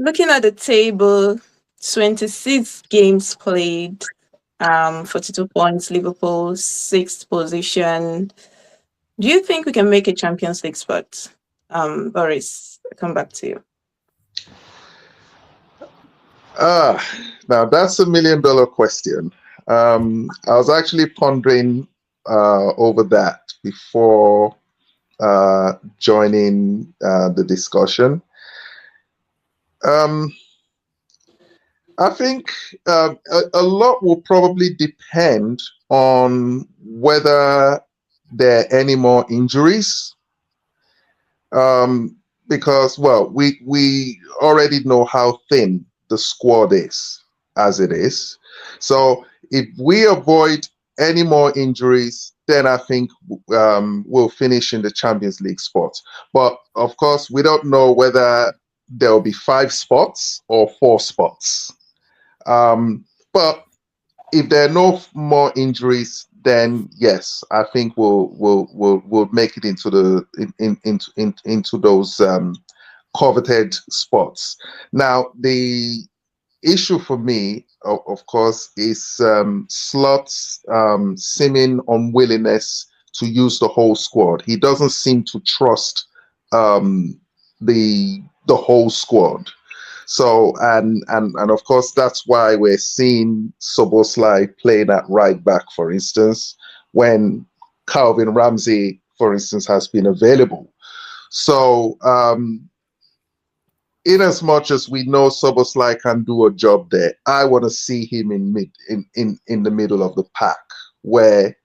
Looking at the table, 26 games played, 42 points, Liverpool, sixth position. Do you think we can make a Champions League spot? Boris, I'll come back to you. Ah, now that's $1 million question. I was actually pondering over that before joining the discussion. Um, I think a lot will probably depend on whether there are any more injuries. Because, well, we already know how thin the squad is as it is. So if we avoid any more injuries, then I think we'll finish in the Champions League spot. But of course, we don't know whether there will be 5 spots or 4 spots. But if there are no more injuries, then yes, I think we'll make it into the into those coveted spots. Now, the issue for me, of course, is Slot's seeming unwillingness to use the whole squad. He doesn't seem to trust the whole squad. So and of course that's why we're seeing Soboslai playing at right back, for instance, when Calvin Ramsey, for instance, has been available. So in as much as we know Soboslai can do a job there, I want to see him in the middle of the pack where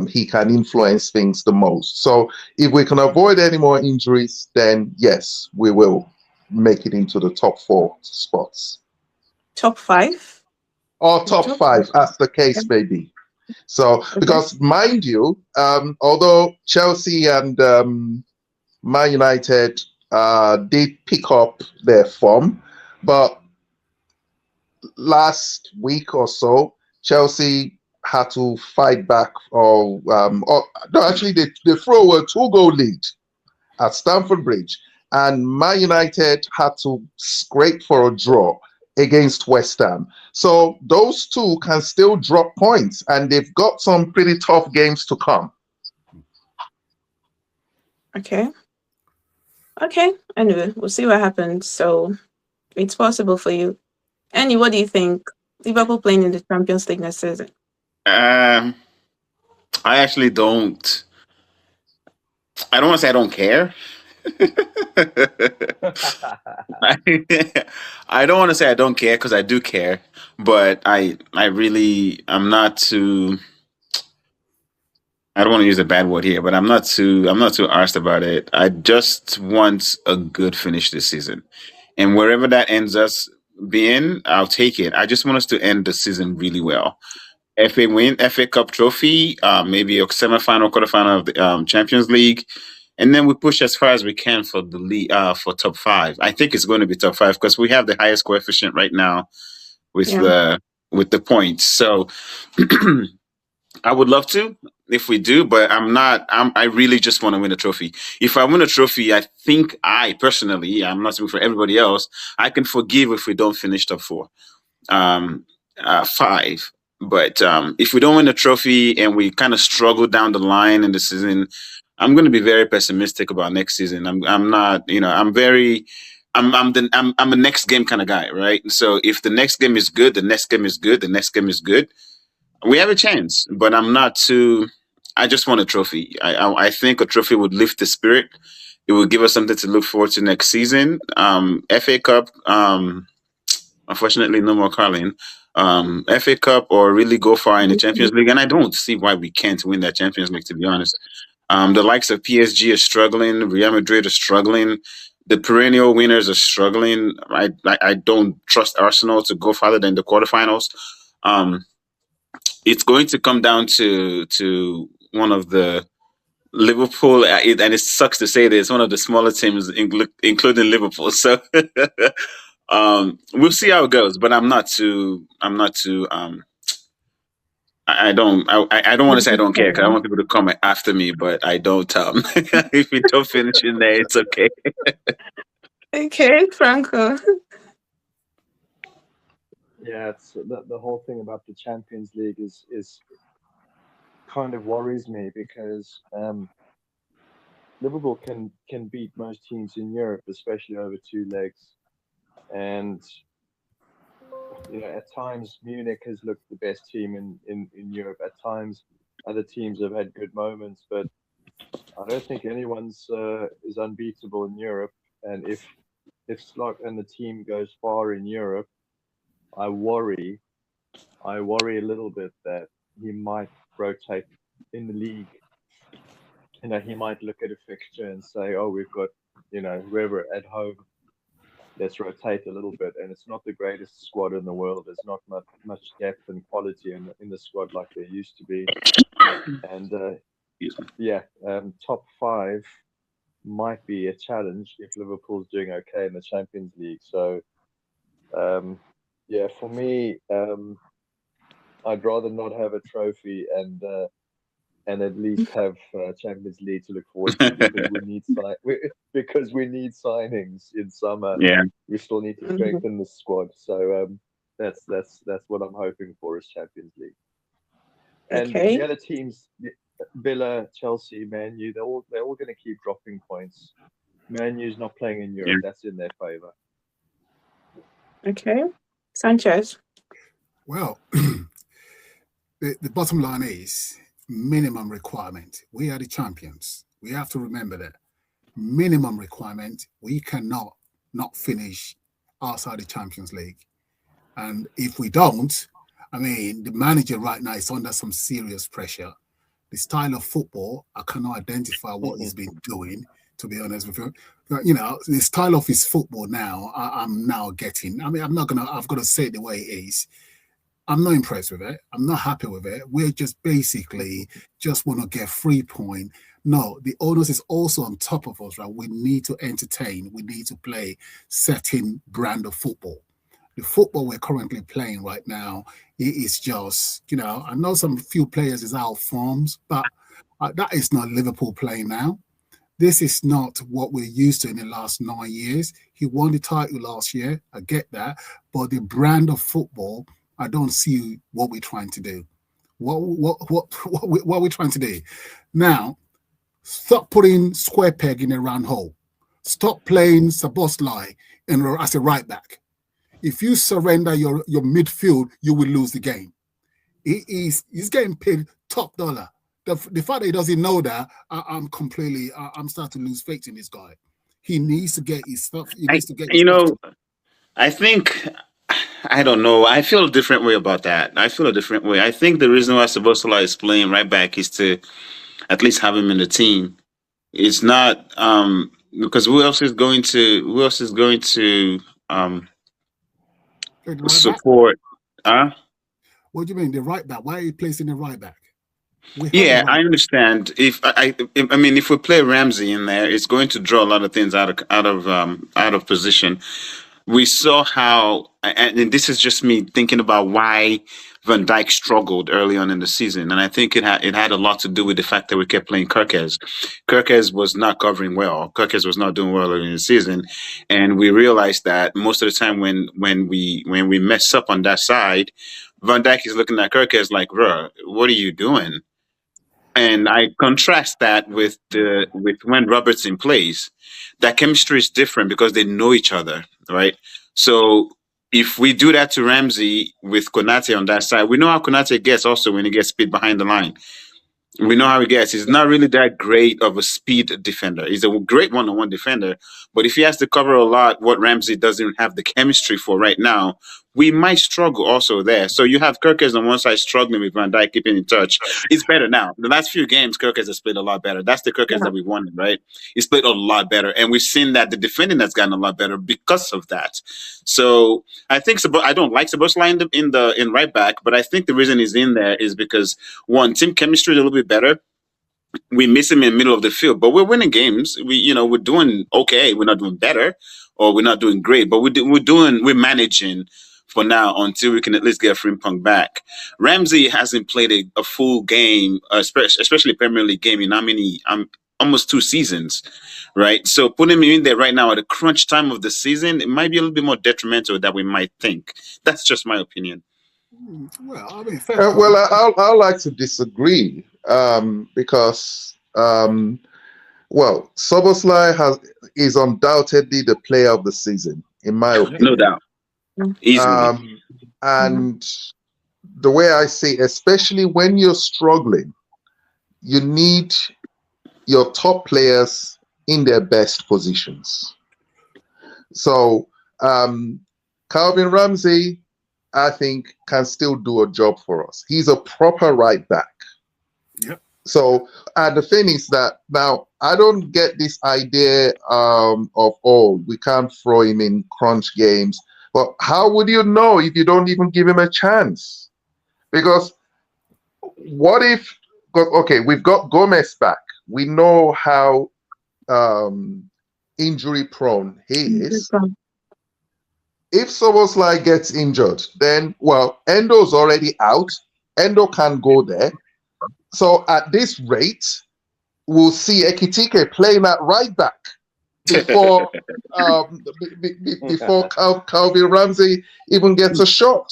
he can influence things the most. So if we can avoid any more injuries, then yes, we will make it into the top 4 spots. Top five? Or top Top five, as the five. case may be. So, Okay. because mind you, although Chelsea and Man United did pick up their form, but last week or so, Chelsea had to fight back, or no, actually, they threw a 2-goal lead at Stamford Bridge, and Man United had to scrape for a draw against West Ham. So those two can still drop points, and they've got some pretty tough games to come. Okay. Okay. Anyway, we'll see what happens. So it's possible for you. Annie, what do you think? Liverpool playing in the Champions League next season. Um, I actually don't. I don't want to say I don't care. I don't want to say I don't care because I do care, but I really I'm not too. I don't want to use a bad word here, but I'm not too arsed about it. I just want a good finish this season, and wherever that ends us being, I'll take it. I just want us to end the season really well. FA win, FA Cup trophy, maybe a semifinal, quarterfinal of the Champions League, and then we push as far as we can for the league, for top five. I think it's going to be top five because we have the highest coefficient right now with Yeah. the points. So I would love to if we do, but I'm not. I really just want to win a trophy. If I win a trophy, I think I personally, I'm not speaking for everybody else, I can forgive if we don't finish top four. Um, five. But if we don't win the trophy and we kind of struggle down the line in the season, I'm going to be very pessimistic about next season. I'm not, I'm very, I'm a next game kind of guy, right? So if the next game is good, the next game is good, the next game is good, we have a chance. But I'm not too. I just want a trophy. I think a trophy would lift the spirit. It would give us something to look forward to next season. FA Cup. Unfortunately, no more Carling. FA Cup or really go far in the Champions League, and I don't see why we can't win that Champions League. To be honest, the likes of PSG are struggling, Real Madrid are struggling, the perennial winners are struggling. I don't trust Arsenal to go farther than the quarterfinals. Um, it's going to come down to one of the Liverpool, and it sucks to say this, one of the smaller teams, including Liverpool. So we'll see how it goes. But I'm not too. I'm not too. I don't. I don't want to say I don't care because I want people to come after me. But I don't. If we don't finish in there, it's okay. Okay, Franco. Yeah, it's the whole thing about the Champions League is kind of worries me because Liverpool can beat most teams in Europe, especially over two legs. And at times Munich has looked the best team in Europe. At times, other teams have had good moments, but I don't think anyone's is unbeatable in Europe. And if Slot and the team goes far in Europe, I worry I worry a little bit that he might rotate in the league. He might look at a fixture and say, "Oh, we've got whoever at home. Let's rotate a little bit." And it's not the greatest squad in the world. There's not much depth and quality in the squad like there used to be. And yeah, top five might be a challenge if Liverpool's doing okay in the Champions League. So yeah, for me, I'd rather not have a trophy and at least have Champions League to look forward to because because we need signings in summer. Yeah. We still need to Mhm. strengthen the squad. So that's what I'm hoping for is Champions League. And the Okay. other teams, Villa, Chelsea, Man U, they're all going to keep dropping points. Man U's not playing in Yeah. Europe. That's in their favour. Okay. Sanchez. Well, the bottom line is minimum requirement. We are the champions. We have to remember that minimum requirement. We cannot not finish outside the Champions League. And if we don't, I mean, the manager right now is under some serious pressure. The style of football, I cannot identify what he's been doing, to be honest with you. But, the style of his football now, I'm now getting. I mean, I've got to say it the way it is. I'm not impressed with it. I'm not happy with it. We're just basically just want to get 3 point. No, the onus is also on top of us, right? We need to entertain. We need to play certain brand of football. The football we're currently playing right now, it is just, I know some few players is out of forms, but that is not Liverpool playing now. This is not what we're used to in the last 9 years. He won the title last year. I get that. But the brand of football, I don't see what we're trying to do. What are we trying to do? Now, stop putting square peg in a round hole. Stop playing Saboslai as a right back. If you surrender your midfield, you will lose the game. He's getting paid top dollar. The fact that he doesn't know that, I'm starting to lose faith in this guy. He needs to get his stuff. He I, needs to get his you stuff. know, I think I don't know. I feel a different way about that. I feel a different way. I think the reason why Sabosola is playing right back is to at least have him in the team. It's not because who else is going to Right back. support? Huh? What do you mean the right back? Why are you placing the right back? We have a Yeah, right. I understand. I mean, if we play Ramsey in there, it's going to draw a lot of things out of position. We saw how, and this is just me thinking about why Van Dijk struggled early on in the season, and I think it had a lot to do with the fact that we kept playing Kirkez. Kirkez was not covering well. Kirkez was not doing well early in the season, and we realized that most of the time when we mess up on that side, Van Dijk is looking at Kirkez like, "Bro, what are you doing?" And I contrast that with when Robertson plays. That chemistry is different because they know each other, right? So if we do that to Ramsey with Konate on that side, we know how Konate gets also when he gets speed behind the line. We know how he gets. He's not really that great of a speed defender. He's a great one-on-one defender, but if he has to cover a lot, what Ramsey doesn't have the chemistry for right now, we might struggle also there. So you have Kirkes on one side struggling with Van Dijk keeping in touch. It's better now. The last few games, Kirkes has played a lot better. That's the Kirkes Yeah. that we wanted, right? He's played a lot better, and we've seen that the defending has gotten a lot better because of that. So I think I don't like Sabosla in right back, but I think the reason he's in there is because one, team chemistry is a little bit better. We miss him in the middle of the field, but we're winning games. We're doing okay. We're not doing better, or we're not doing great, but we're managing for now until we can at least get Frimpong back. Ramsey hasn't played a full game, especially Premier League game in how many almost 2 seasons, right? So putting him in there right now at the crunch time of the season, it might be a little bit more detrimental than we might think. That's just my opinion. Well, I mean, fair Well, point. I'll like to disagree because well, Soboslai is undoubtedly the player of the season, in my No opinion. doubt, easily. And the way I see, especially when you're struggling, you need your top players in their best positions. So Calvin Ramsey, I think, can still do a job for us. He's a proper right back. Yep. So, and the thing is that now I don't get this idea of, oh, we can't throw him in crunch games. But how would you know if you don't even give him a chance? Because what if, okay, we've got Gomez back. We know how injury prone he is. If Soboslai gets injured, then, well, Endo's already out. Endo can go there. So at this rate, we'll see Ekitike playing at right back before before Calvin Ramsey even gets a shot.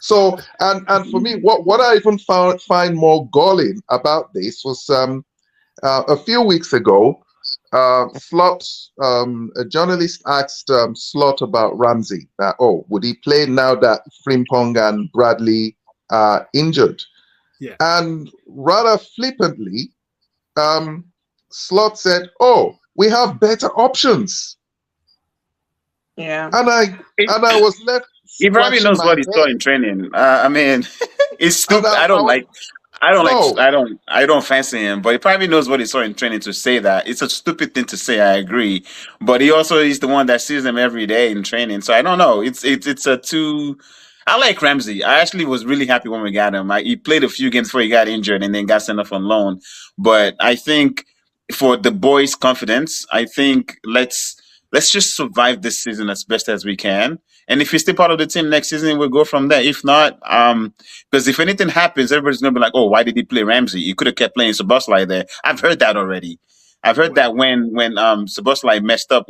So and for me, what I even find more galling about this was a few weeks ago, Slot, a journalist asked Slot about Ramsey. That, oh, would he play now that Frimpong and Bradley are injured? Yeah. And rather flippantly, Slot said, "Oh, we have better options." Yeah. And I was left. He probably scratching knows my what he saw head. in training. I mean, it's And stupid. I don't was, like. I don't like. no, I don't fancy him. But he probably knows what he saw in training to say that. It's a stupid thing to say. I agree. But he also is the one that sees them every day in training. So I don't know. It's a two. I like Ramsey. I actually was really happy when we got him. He played a few games before he got injured and then got sent off on loan. But I think for the boys' confidence, I think let's just survive this season as best as we can. And if he's still part of the team next season, we'll go from there. If not, because if anything happens, everybody's gonna be like, "Oh, why did he play Ramsey? He could have kept playing Szoboszlai there." I've heard that already. I've heard that when Szoboszlai messed up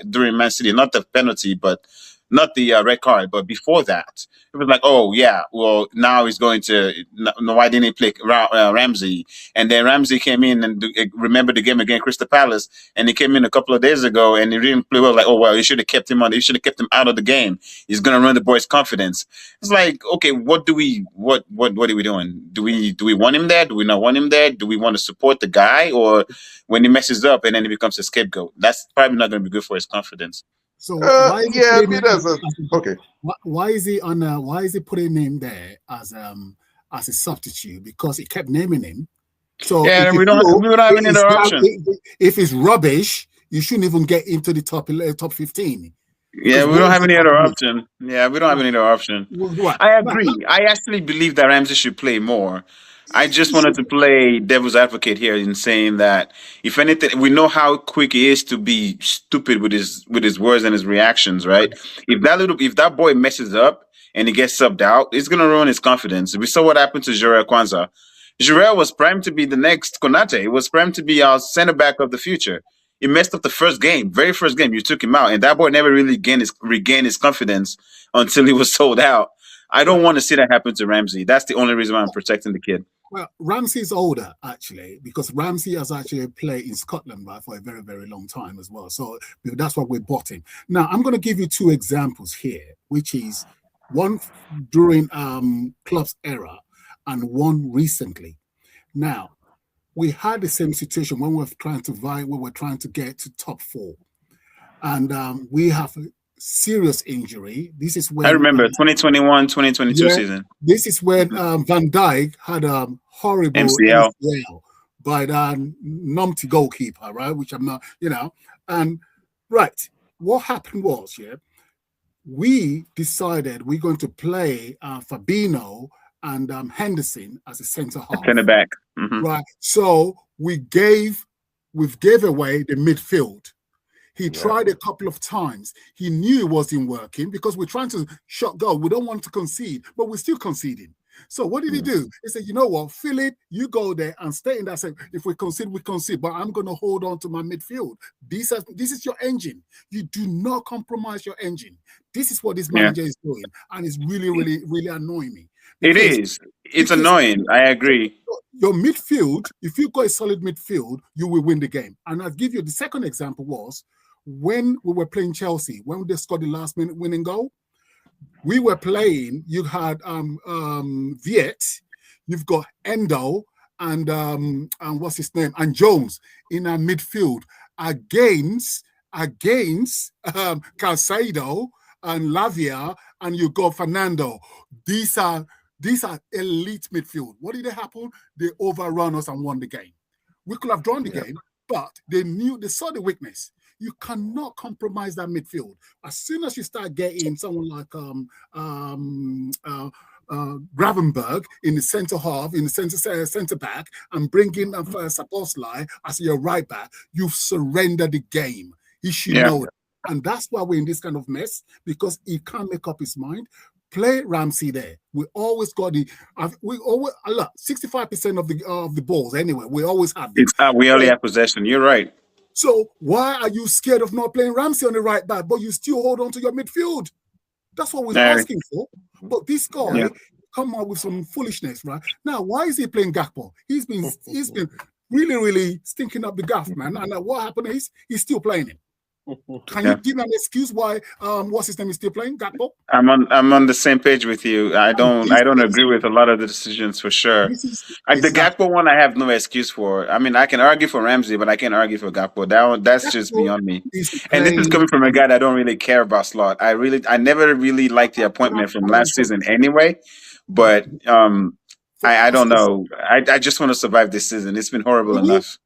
during Man City, not the penalty, but not the red card, but before that, it was like, "Oh yeah, well now he's going to. No, why didn't he play Ramsey?" And then Ramsey came in and remember the game against Crystal Palace, and he came in a couple of days ago and he didn't play well. Like, oh well, you should have kept him on. You should have kept him out of the game. He's gonna run the boys' confidence. It's like, okay, what are we doing? Do we want him there? Do we not want him there? Do we want to support the guy, or when he messes up and then he becomes a scapegoat? That's probably not going to be good for his confidence. So why is he yeah, putting me him as a okay. why is he on? Why is he putting him there as a substitute? Because he kept naming him. So Yeah, if and you we don't feel have any other option. if it's rubbish, you shouldn't even get into the top 15. Yeah, we don't have any other option. Yeah, we don't have any other option. What? I agree. I actually believe that Ramsey should play more. I just wanted to play devil's advocate here in saying that if anything, we know how quick he is to be stupid with his words and his reactions, right? If that boy messes up and he gets subbed out, it's gonna ruin his confidence. We saw what happened to Jarrell Kwanzaa. Jarrell was primed to be the next Konate. He was primed to be our center back of the future. He messed up the very first game. You took him out, and that boy never really regained his confidence until he was sold out. I don't want to see that happen to Ramsey. That's the only reason why I'm protecting the kid. Well, Ramsey's older actually, because Ramsey has actually played in Scotland for a very, very long time as well. So that's why we bought him. Now I'm going to give you two examples here, which is one during Klopp's era and one recently. Now, we had the same situation when we were trying to get to top four, and we have a serious injury. This is when I remember 2021, 2022 season. This is when Van Dijk had a horrible MCL by the numpty goalkeeper, right? Which I'm not, and right. What happened was, we decided we're going to play Fabinho and Henderson as a centre half. Centre back. Right. So we gave away the midfield. He tried a couple of times. He knew it wasn't working because we're trying to shot goal. We don't want to concede, but we're still conceding. So what did he do? He said, you know what, Philip, you go there and stay in that same. If we concede, we concede, but I'm going to hold on to my midfield. This is your engine. You do not compromise your engine. This is what this manager is doing, and it's really, really, really annoying me. It is. It's because annoying. I agree. your midfield, if you got a solid midfield, you will win the game. And I'll give you the second example was when we were playing Chelsea, when they scored the last minute winning goal. We were playing, you had Viet, you've got Endo and what's his name, and Jones in our midfield against Calcedo and Lavia, and you got Fernando. These are elite midfield. What did they happen? They overrun us and won the game. We could have drawn the game, but they saw the weakness. You cannot compromise that midfield. As soon as you start getting someone like Gravenberg in the centre half, in the centre back, and bringing Szoboszlai as your right back, you've surrendered the game. He should know it. And that's why we're in this kind of mess, because he can't make up his mind. Play Ramsey there. We always got 65% of the balls anyway. We always have them. We only have possession. You're right. So why are you scared of not playing Ramsey on the right back, but you still hold on to your midfield? That's what we're asking for. But this guy come out with some foolishness, right? Now, why is he playing Gakpo? He's been really, really stinking up the gaff, man. And what happened is he's still playing him. Can you give me an excuse why what's his name is still playing Gakpo? I'm on the same page with you. I don't agree with a lot of the decisions for sure. The Gakpo one I have no excuse for. I mean, I can argue for Ramsey, but I can't argue for Gakpo. That's just beyond me. And this is coming from a guy that don't really care about Slot. I never really liked the appointment from last season anyway. But I don't know. I just want to survive this season. It's been horrible enough.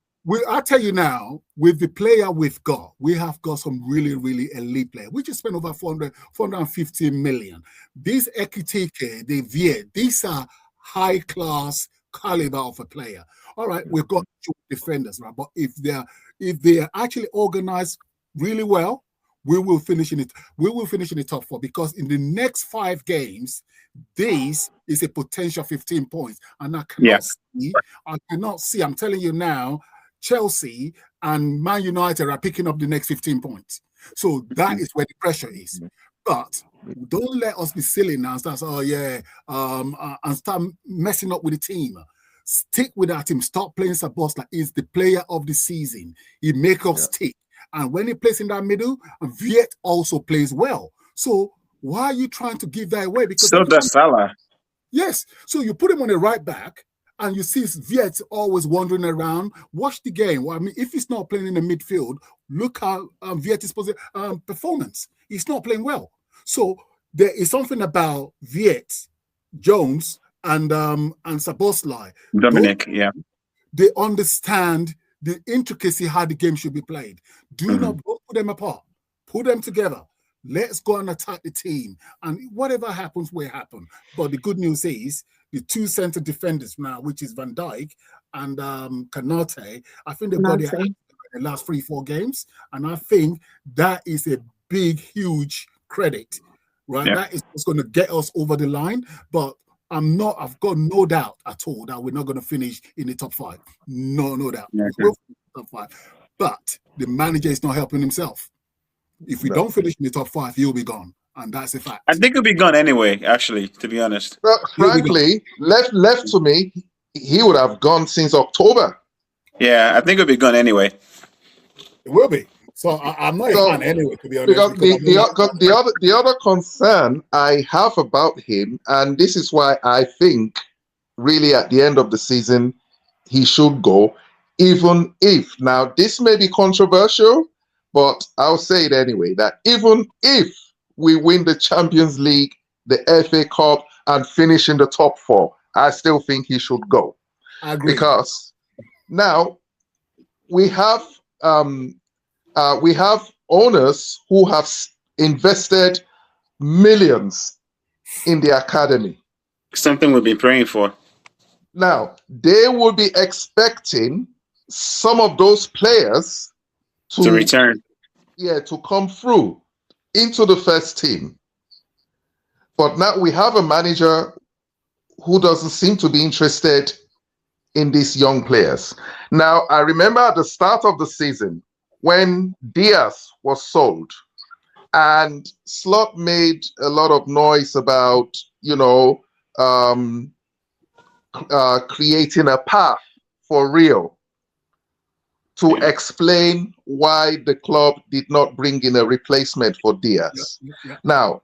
I'll tell you now, with the player we've got, we have got some really, really elite players. We just spent over 450 million. These Ekitike, the Viet, these are high-class caliber of a player. All right, we've got two defenders, right? But if they are actually organized really well, we will finish in it. We will finish in the top four, because in the next 5 games, this is a potential 15 points. And I cannot see, I'm telling you now, Chelsea and Man United are picking up the next 15 points. So that is where the pressure is. But don't let us be silly now and start, and start messing up with the team. Stick with that team. Stop playing Szoboszlai. He's the player of the season. He makes us stick. And when he plays in that middle, Viet also plays well. So why are you trying to give that away? Because so does Salah. Yes. So you put him on the right back, and you see Viet always wandering around. Watch the game. Well, I mean, if he's not playing in the midfield, look how Viet's performance. He's not playing well. So there is something about Viet, Jones, and Szoboszlai. Dominic, They understand the intricacy how the game should be played. Do not put them apart. Put them together. Let's go and attack the team. And whatever happens will happen. But the good news is the 2 center defenders now, which is Van Dijk and Kanate, I think they've got the last 3-4 games. And I think that is a big, huge credit, right? Yeah. That is what's going to get us over the line. But I've got no doubt at all that we're not going to finish in the top 5. No doubt. Yeah, we'll finish in the top 5. But the manager is not helping himself. If we don't finish in the top 5, he'll be gone. And that's a fact. I think he'll be gone anyway, actually, to be honest. But frankly, left to me, he would have gone since October. Yeah, I think he'll be gone anyway. It will be. So I'm not a fan anyway, to be honest. Because the other concern I have about him, and this is why I think really at the end of the season he should go, even if, now this may be controversial, but I'll say it anyway, that even if we win the Champions League, the FA Cup, and finish in the top 4, I still think he should go. I agree. Because now we have owners who have invested millions in the academy. Something we'll be praying for. Now, they will be expecting some of those players to return. Yeah, to come through into the first team. But now we have a manager who doesn't seem to be interested in these young players. Now, I remember at the start of the season when Diaz was sold, and Slot made a lot of noise about, um, creating a path for Rio to explain why the club did not bring in a replacement for Diaz. Now,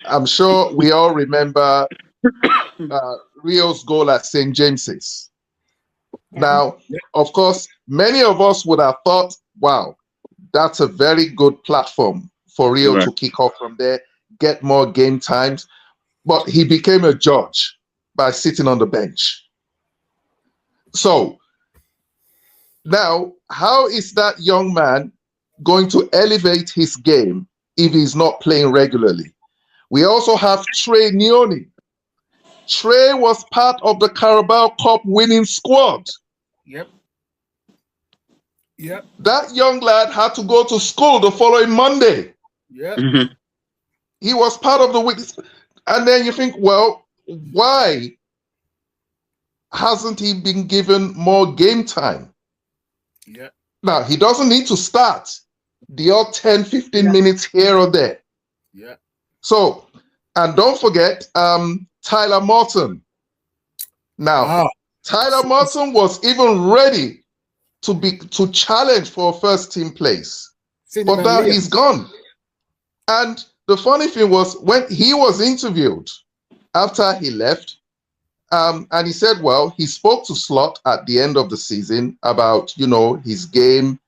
I'm sure we all remember Rio's goal at St. James's. Now, of course, many of us would have thought, wow, that's a very good platform for Rio to kick off from there, get more game times. But he became a judge by sitting on the bench. So now, how is that young man going to elevate his game if he's not playing regularly? We also have Trey Nioni. Trey was part of the Carabao Cup winning squad. Yep. That young lad had to go to school the following Monday. Yep. He was part of the winning. And then you think, well, why hasn't he been given more game time? Yeah. Now, he doesn't need to start the odd 10, 15 minutes here or there. Yeah. So, and don't forget, Tyler Morton. Now, Tyler Morton was even ready to challenge for a first team place. But now he's gone. And the funny thing was, when he was interviewed after he left, and he said, well, he spoke to Slot at the end of the season about, his game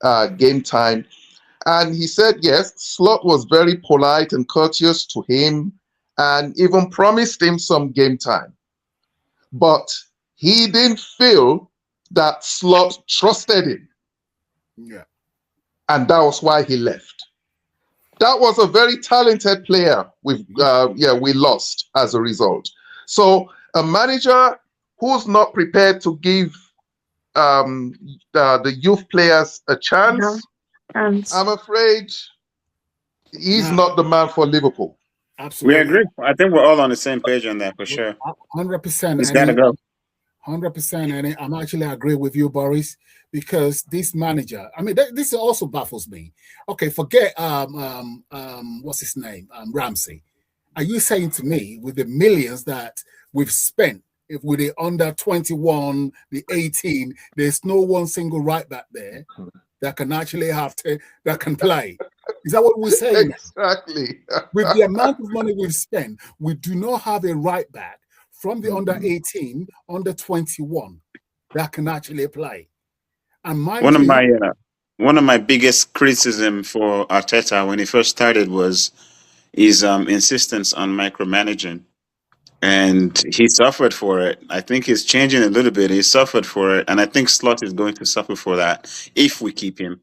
time. And he said, yes, Slot was very polite and courteous to him and even promised him some game time. But he didn't feel that Slot trusted him. Yeah. And that was why he left. That was a very talented player we lost as a result. So a manager who's not prepared to give the youth players a chance, I'm afraid he's not the man for Liverpool. Absolutely. We agree. I think we're all on the same page on that for sure. 100%. It's got to go. 100%. And I'm actually agree with you, Boris, because this manager, I mean, this also baffles me. Okay, forget what's his name, Ramsey. Are you saying to me, with the millions that we've spent, if with the under 21, the 18, there's no one single right back there that can actually that can play? Is that what we're saying? Exactly. With the amount of money we've spent, we do not have a right back from the under 18, under 21 that can actually play. And one of my biggest criticism for Arteta when he first started was his insistence on micromanaging. And he suffered for it. I think he's changing a little bit. He suffered for it. And I think Slot is going to suffer for that if we keep him.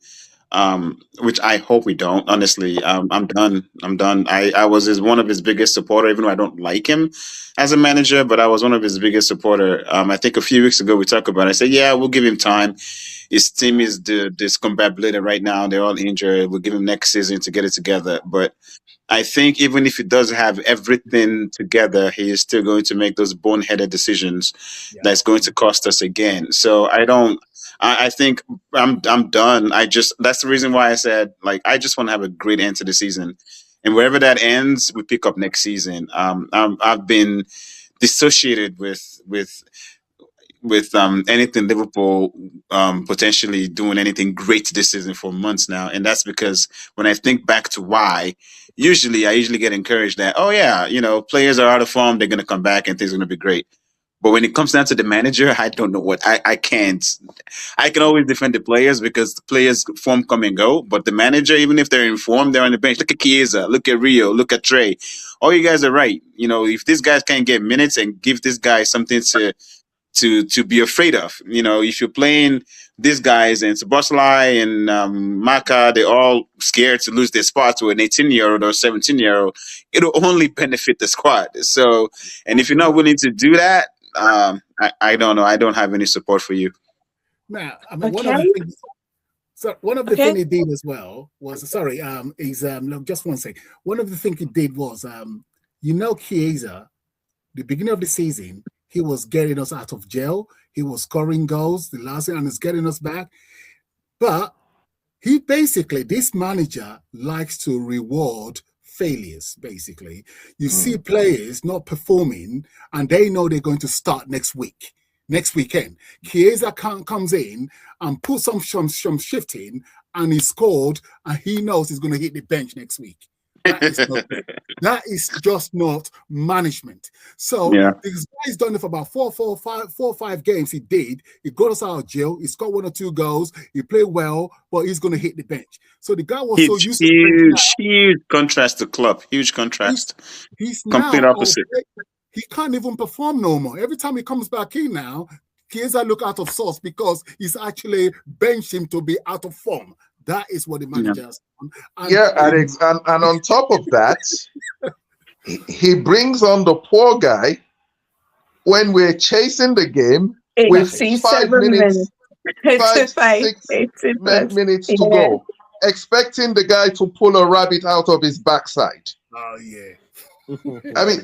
Which I hope we don't. Honestly, I'm done. I was one of his biggest supporter, even though I don't like him as a manager, but I was one of his biggest supporter. I think a few weeks ago we talked about it. I said, yeah, we'll give him time. His team is discombobulated right now. They're all injured. We'll give him next season to get it together. But I think even if he does have everything together, he is still going to make those boneheaded decisions that's going to cost us again. So I think I'm done. That's the reason why I said, I just want to have a great end to the season. And wherever that ends, we pick up next season. I've been dissociated with anything Liverpool potentially doing anything great this season for months now. And that's because when I think back to why, I usually get encouraged that, oh yeah, players are out of form, they're going to come back and things are going to be great. But when it comes down to the manager, I don't know what I can't. I can always defend the players because the players' form come and go. But the manager, even if they're in form, they're on the bench. Look at Chiesa, look at Rio, look at Trey. All you guys are right. If these guys can't get minutes and give this guy something to be afraid of, if you're playing these guys and Szoboszlai and Maka, they're all scared to lose their spot to an 18-year-old or 17-year-old. It'll only benefit the squad. So, and if you're not willing to do that, I don't know. I don't have any support for you. Now, I mean, one of the things he did as well was look, just one second. One of the things he did was, Chiesa the beginning of the season, he was getting us out of jail. He was scoring goals the last year and is getting us back. But he basically, this manager likes to reward failures, basically. You see players not performing and they know they're going to start next weekend. Chiesa comes in and puts some shift in and he scored and he knows he's going to hit the bench next week. That is just not management. So this guy's done it for about four or five games. He got us out of jail. He scored 1 or 2 goals. He played well, but he's going to hit the bench. So the guy was so used to huge contrast to Klopp. Huge contrast. He's complete now opposite. He can't even perform no more. Every time he comes back in now, Chiesa look out of sorts because he's actually benched him to be out of form. That is what the manager has done. And on top of that, he brings on the poor guy when we're chasing the game with 5 minutes, 6 minutes to go, expecting the guy to pull a rabbit out of his backside. Oh yeah. I mean,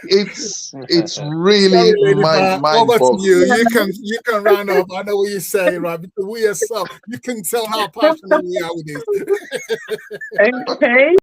it's really mind-boggling. You can round up. I know what you're saying, right? Because we are so you can tell how passionate we are with this. Okay.